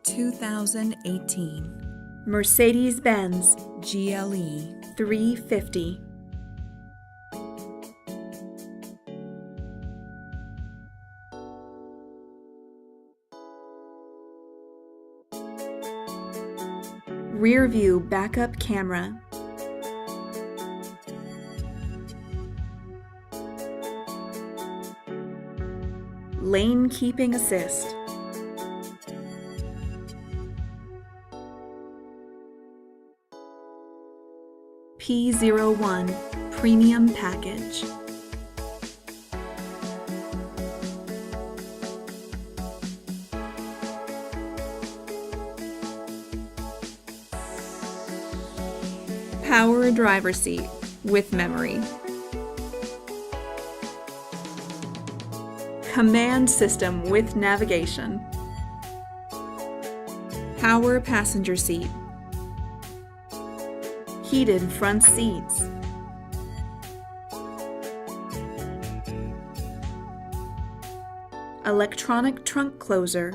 2018 Mercedes-Benz GLE 350. Rear view backup camera. Lane keeping assist. P01 Premium Package. Power driver seat with memory. Command system with navigation. Power passenger seat. Heated front seats. Electronic trunk closer.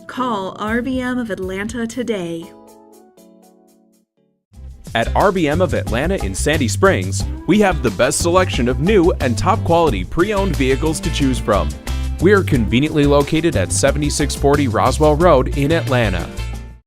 Call RBM of Atlanta today. At RBM of Atlanta in Sandy Springs, we have the best selection of new and top-quality pre-owned vehicles to choose from. We are conveniently located at 7640 Roswell Road in Atlanta.